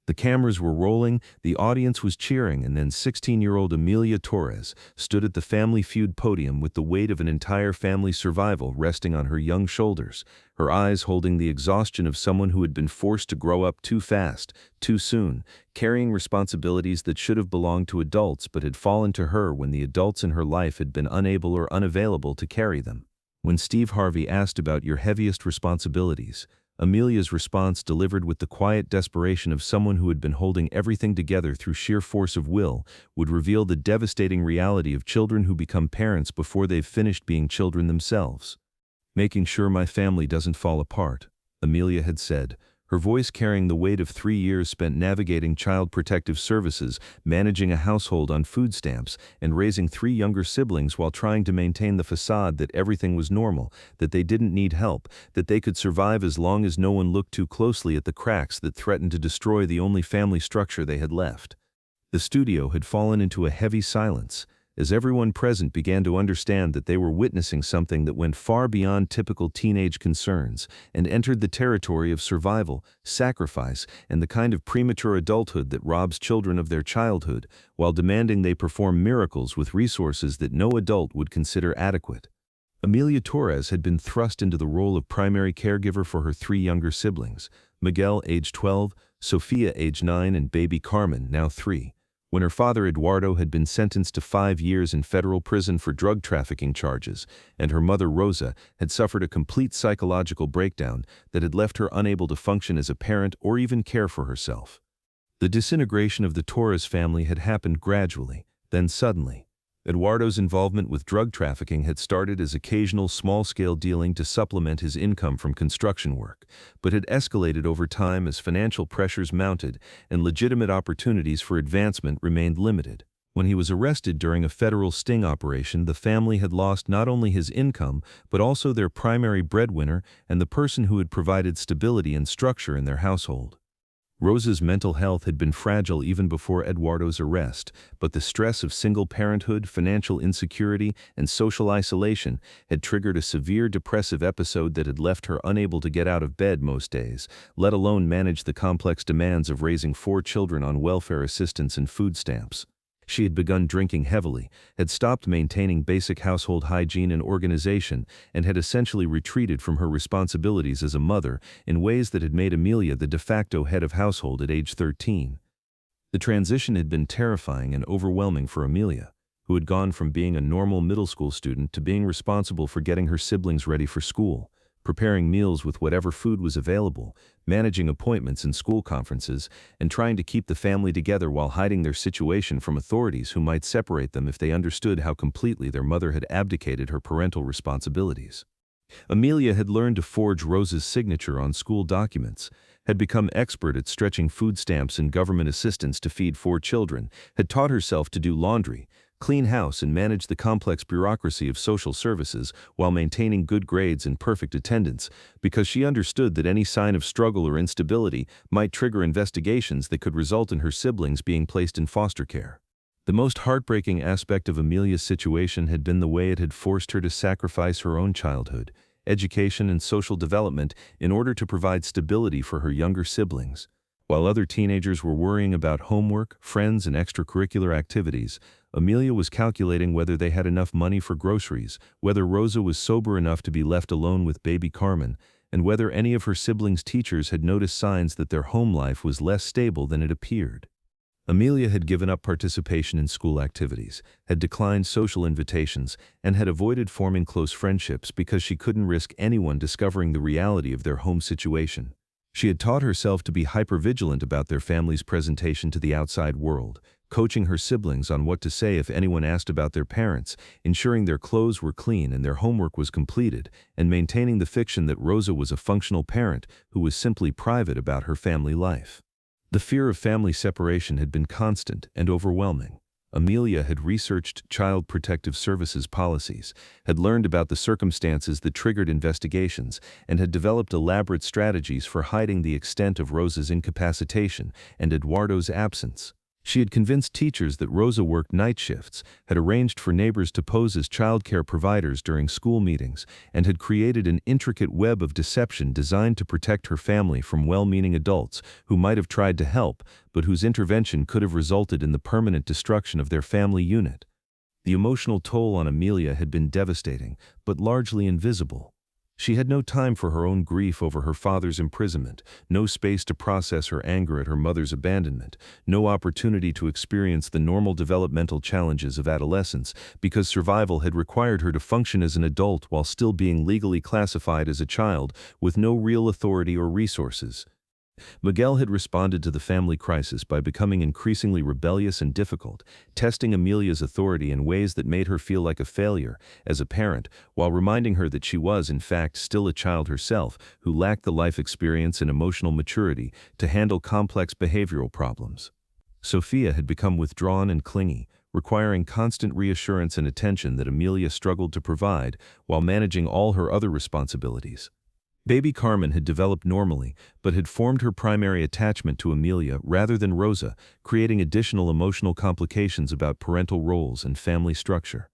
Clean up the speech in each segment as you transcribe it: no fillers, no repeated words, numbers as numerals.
The cameras were rolling, the audience was cheering, and then 16-year-old Amelia Torres stood at the Family Feud podium with the weight of an entire family's survival resting on her young shoulders, her eyes holding the exhaustion of someone who had been forced to grow up too fast, too soon, carrying responsibilities that should have belonged to adults but had fallen to her when the adults in her life had been unable or unavailable to carry them. When Steve Harvey asked about your heaviest responsibilities, Amelia's response, delivered with the quiet desperation of someone who had been holding everything together through sheer force of will, would reveal the devastating reality of children who become parents before they've finished being children themselves. "Making sure my family doesn't fall apart," Amelia had said, her voice carrying the weight of 3 years spent navigating Child Protective Services, managing a household on food stamps, and raising 3 younger siblings while trying to maintain the facade that everything was normal, that they didn't need help, that they could survive as long as no one looked too closely at the cracks that threatened to destroy the only family structure they had left. The studio had fallen into a heavy silence, as everyone present began to understand that they were witnessing something that went far beyond typical teenage concerns and entered the territory of survival, sacrifice, and the kind of premature adulthood that robs children of their childhood, while demanding they perform miracles with resources that no adult would consider adequate. Amelia Torres had been thrust into the role of primary caregiver for her 3 younger siblings, Miguel, age 12, Sofia, age 9, and baby Carmen, now 3. When her father Eduardo had been sentenced to 5 years in federal prison for drug trafficking charges, and her mother Rosa had suffered a complete psychological breakdown that had left her unable to function as a parent or even care for herself. The disintegration of the Torres family had happened gradually, then suddenly. Eduardo's involvement with drug trafficking had started as occasional small-scale dealing to supplement his income from construction work, but had escalated over time as financial pressures mounted and legitimate opportunities for advancement remained limited. When he was arrested during a federal sting operation, the family had lost not only his income, but also their primary breadwinner and the person who had provided stability and structure in their household. Rosa's mental health had been fragile even before Eduardo's arrest, but the stress of single parenthood, financial insecurity, and social isolation had triggered a severe depressive episode that had left her unable to get out of bed most days, let alone manage the complex demands of raising 4 children on welfare assistance and food stamps. She had begun drinking heavily, had stopped maintaining basic household hygiene and organization, and had essentially retreated from her responsibilities as a mother in ways that had made Amelia the de facto head of household at age 13. The transition had been terrifying and overwhelming for Amelia, who had gone from being a normal middle school student to being responsible for getting her siblings ready for school, preparing meals with whatever food was available, managing appointments and school conferences, and trying to keep the family together while hiding their situation from authorities who might separate them if they understood how completely their mother had abdicated her parental responsibilities. Amelia had learned to forge Rosa's signature on school documents, had become expert at stretching food stamps and government assistance to feed 4 children, had taught herself to do laundry, clean house, and manage the complex bureaucracy of social services while maintaining good grades and perfect attendance, because she understood that any sign of struggle or instability might trigger investigations that could result in her siblings being placed in foster care. The most heartbreaking aspect of Amelia's situation had been the way it had forced her to sacrifice her own childhood, education, and social development in order to provide stability for her younger siblings. While other teenagers were worrying about homework, friends, and extracurricular activities, Amelia was calculating whether they had enough money for groceries, whether Rosa was sober enough to be left alone with baby Carmen, and whether any of her siblings' teachers had noticed signs that their home life was less stable than it appeared. Amelia had given up participation in school activities, had declined social invitations, and had avoided forming close friendships because she couldn't risk anyone discovering the reality of their home situation. She had taught herself to be hypervigilant about their family's presentation to the outside world, coaching her siblings on what to say if anyone asked about their parents, ensuring their clothes were clean and their homework was completed, and maintaining the fiction that Rosa was a functional parent who was simply private about her family life. The fear of family separation had been constant and overwhelming. Amelia had researched Child Protective Services policies, had learned about the circumstances that triggered investigations, and had developed elaborate strategies for hiding the extent of Rosa's incapacitation and Eduardo's absence. She had convinced teachers that Rosa worked night shifts, had arranged for neighbors to pose as childcare providers during school meetings, and had created an intricate web of deception designed to protect her family from well-meaning adults who might have tried to help, but whose intervention could have resulted in the permanent destruction of their family unit. The emotional toll on Amelia had been devastating, but largely invisible. She had no time for her own grief over her father's imprisonment, no space to process her anger at her mother's abandonment, no opportunity to experience the normal developmental challenges of adolescence, because survival had required her to function as an adult while still being legally classified as a child, with no real authority or resources. Miguel had responded to the family crisis by becoming increasingly rebellious and difficult, testing Amelia's authority in ways that made her feel like a failure as a parent, while reminding her that she was, in fact, still a child herself who lacked the life experience and emotional maturity to handle complex behavioral problems. Sophia had become withdrawn and clingy, requiring constant reassurance and attention that Amelia struggled to provide while managing all her other responsibilities. Baby Carmen had developed normally, but had formed her primary attachment to Amelia rather than Rosa, creating additional emotional complications about parental roles and family structure.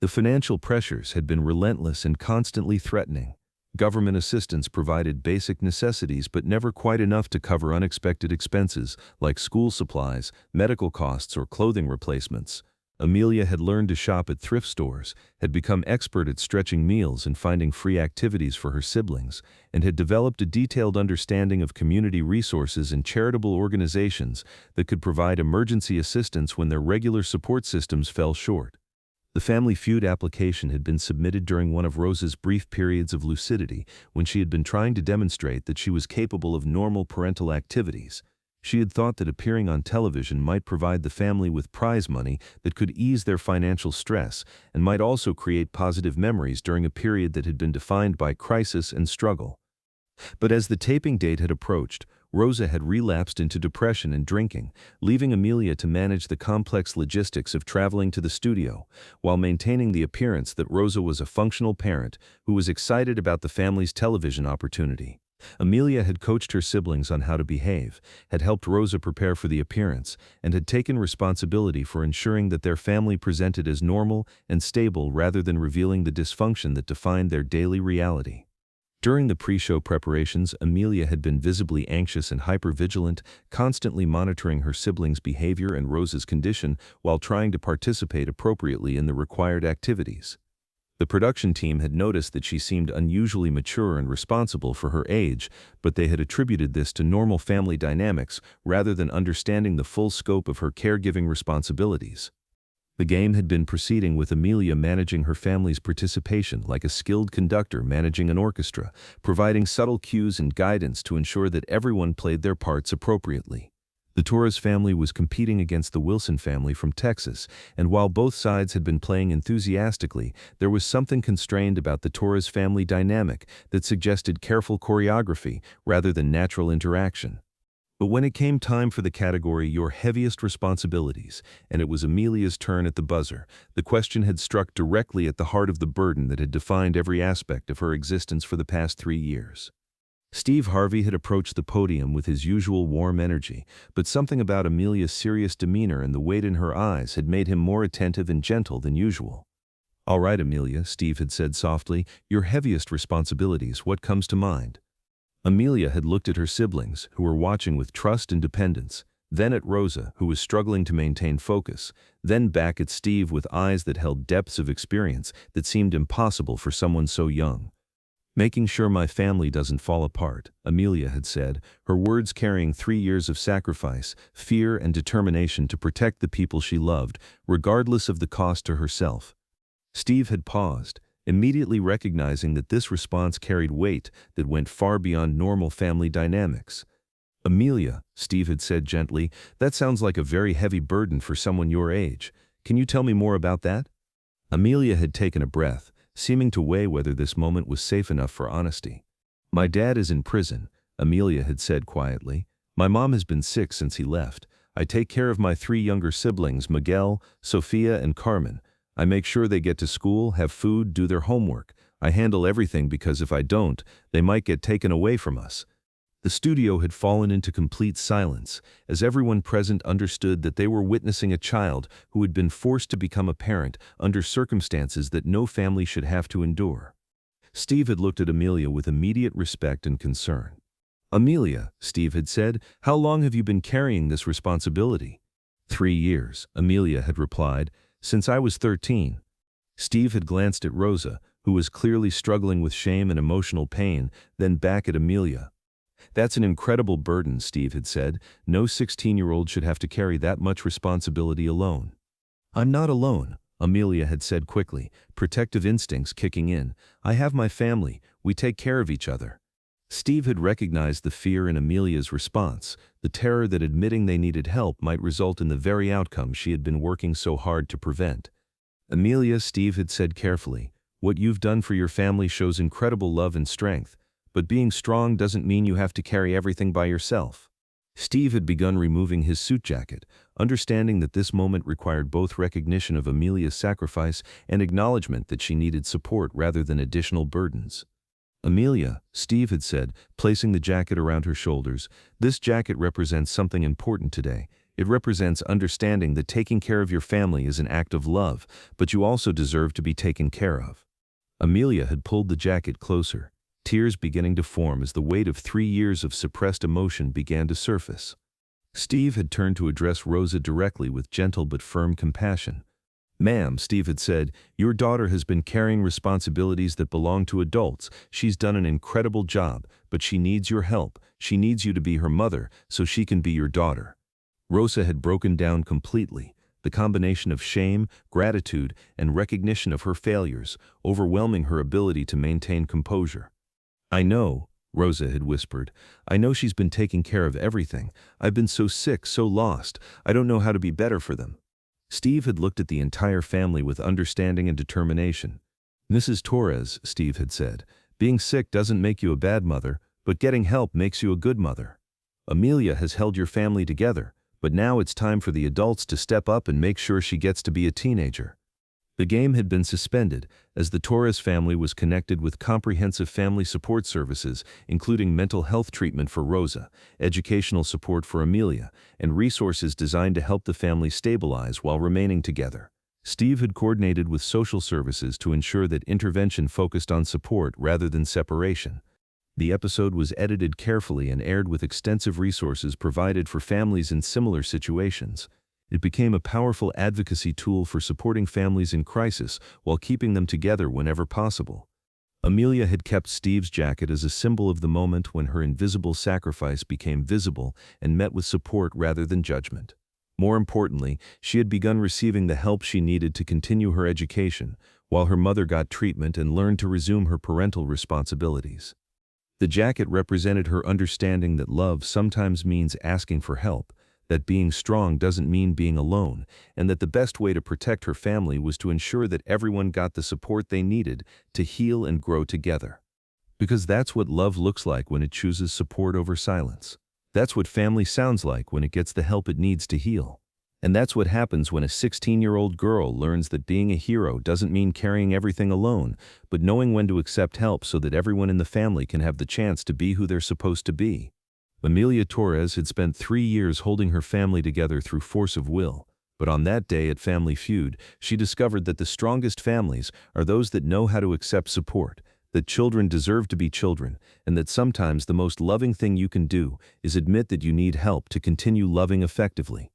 The financial pressures had been relentless and constantly threatening. Government assistance provided basic necessities but never quite enough to cover unexpected expenses like school supplies, medical costs, or clothing replacements. Amelia had learned to shop at thrift stores, had become expert at stretching meals and finding free activities for her siblings, and had developed a detailed understanding of community resources and charitable organizations that could provide emergency assistance when their regular support systems fell short. The Family Feud application had been submitted during one of Rosa's brief periods of lucidity when she had been trying to demonstrate that she was capable of normal parental activities. She had thought that appearing on television might provide the family with prize money that could ease their financial stress and might also create positive memories during a period that had been defined by crisis and struggle. But as the taping date had approached, Rosa had relapsed into depression and drinking, leaving Amelia to manage the complex logistics of traveling to the studio, while maintaining the appearance that Rosa was a functional parent who was excited about the family's television opportunity. Amelia had coached her siblings on how to behave, had helped Rosa prepare for the appearance, and had taken responsibility for ensuring that their family presented as normal and stable rather than revealing the dysfunction that defined their daily reality. During the pre-show preparations, Amelia had been visibly anxious and hypervigilant, constantly monitoring her siblings' behavior and Rosa's condition while trying to participate appropriately in the required activities. The production team had noticed that she seemed unusually mature and responsible for her age, but they had attributed this to normal family dynamics rather than understanding the full scope of her caregiving responsibilities. The game had been proceeding with Amelia managing her family's participation like a skilled conductor managing an orchestra, providing subtle cues and guidance to ensure that everyone played their parts appropriately. The Torres family was competing against the Wilson family from Texas, and while both sides had been playing enthusiastically, there was something constrained about the Torres family dynamic that suggested careful choreography rather than natural interaction. But when it came time for the category Your Heaviest Responsibilities, and it was Amelia's turn at the buzzer, the question had struck directly at the heart of the burden that had defined every aspect of her existence for the past 3 years. Steve Harvey had approached the podium with his usual warm energy, but something about Amelia's serious demeanor and the weight in her eyes had made him more attentive and gentle than usual. "All right, Amelia," Steve had said softly, "your heaviest responsibilities, what comes to mind?" Amelia had looked at her siblings, who were watching with trust and dependence, then at Rosa, who was struggling to maintain focus, then back at Steve with eyes that held depths of experience that seemed impossible for someone so young. "Making sure my family doesn't fall apart," Amelia had said, her words carrying 3 years of sacrifice, fear, and determination to protect the people she loved, regardless of the cost to herself. Steve had paused, immediately recognizing that this response carried weight that went far beyond normal family dynamics. "Amelia," Steve had said gently, "that sounds like a very heavy burden for someone your age. Can you tell me more about that?" Amelia had taken a breath, seeming to weigh whether this moment was safe enough for honesty. "My dad is in prison," Amelia had said quietly. "My mom has been sick since he left. I take care of my 3 younger siblings, Miguel, Sophia, and Carmen. I make sure they get to school, have food, do their homework. I handle everything because if I don't, they might get taken away from us." The studio had fallen into complete silence, as everyone present understood that they were witnessing a child who had been forced to become a parent under circumstances that no family should have to endure. Steve had looked at Amelia with immediate respect and concern. "Amelia," Steve had said, "how long have you been carrying this responsibility?" 3 years, Amelia had replied, "since I was 13. Steve had glanced at Rosa, who was clearly struggling with shame and emotional pain, then back at Amelia. "That's an incredible burden," Steve had said. "No 16-year-old should have to carry that much responsibility alone." "I'm not alone," Amelia had said quickly, protective instincts kicking in. "I have my family. We take care of each other." Steve had recognized the fear in Amelia's response, the terror that admitting they needed help might result in the very outcome she had been working so hard to prevent. "Amelia," Steve had said carefully, "what you've done for your family shows incredible love and strength, but being strong doesn't mean you have to carry everything by yourself." Steve had begun removing his suit jacket, understanding that this moment required both recognition of Amelia's sacrifice and acknowledgement that she needed support rather than additional burdens. "Amelia," Steve had said, placing the jacket around her shoulders, "this jacket represents something important today. It represents understanding that taking care of your family is an act of love, but you also deserve to be taken care of." Amelia had pulled the jacket closer, tears beginning to form as the weight of 3 years of suppressed emotion began to surface. Steve had turned to address Rosa directly with gentle but firm compassion. "Ma'am," Steve had said, "your daughter has been carrying responsibilities that belong to adults. She's done an incredible job, but she needs your help. She needs you to be her mother so she can be your daughter." Rosa had broken down completely, the combination of shame, gratitude, and recognition of her failures, overwhelming her ability to maintain composure. "I know," Rosa had whispered. "I know she's been taking care of everything. I've been so sick, so lost. I don't know how to be better for them." Steve had looked at the entire family with understanding and determination. "Mrs. Torres," Steve had said, "being sick doesn't make you a bad mother, but getting help makes you a good mother. Amelia has held your family together, but now it's time for the adults to step up and make sure she gets to be a teenager." The game had been suspended, as the Torres family was connected with comprehensive family support services, including mental health treatment for Rosa, educational support for Amelia, and resources designed to help the family stabilize while remaining together. Steve had coordinated with social services to ensure that intervention focused on support rather than separation. The episode was edited carefully and aired with extensive resources provided for families in similar situations. It became a powerful advocacy tool for supporting families in crisis while keeping them together whenever possible. Amelia had kept Steve's jacket as a symbol of the moment when her invisible sacrifice became visible and met with support rather than judgment. More importantly, she had begun receiving the help she needed to continue her education, while her mother got treatment and learned to resume her parental responsibilities. The jacket represented her understanding that love sometimes means asking for help, that being strong doesn't mean being alone, and that the best way to protect her family was to ensure that everyone got the support they needed to heal and grow together. Because that's what love looks like when it chooses support over silence. That's what family sounds like when it gets the help it needs to heal. And that's what happens when a 16-year-old girl learns that being a hero doesn't mean carrying everything alone, but knowing when to accept help so that everyone in the family can have the chance to be who they're supposed to be. Amelia Torres had spent 3 years holding her family together through force of will, but on that day at Family Feud, she discovered that the strongest families are those that know how to accept support, that children deserve to be children, and that sometimes the most loving thing you can do is admit that you need help to continue loving effectively.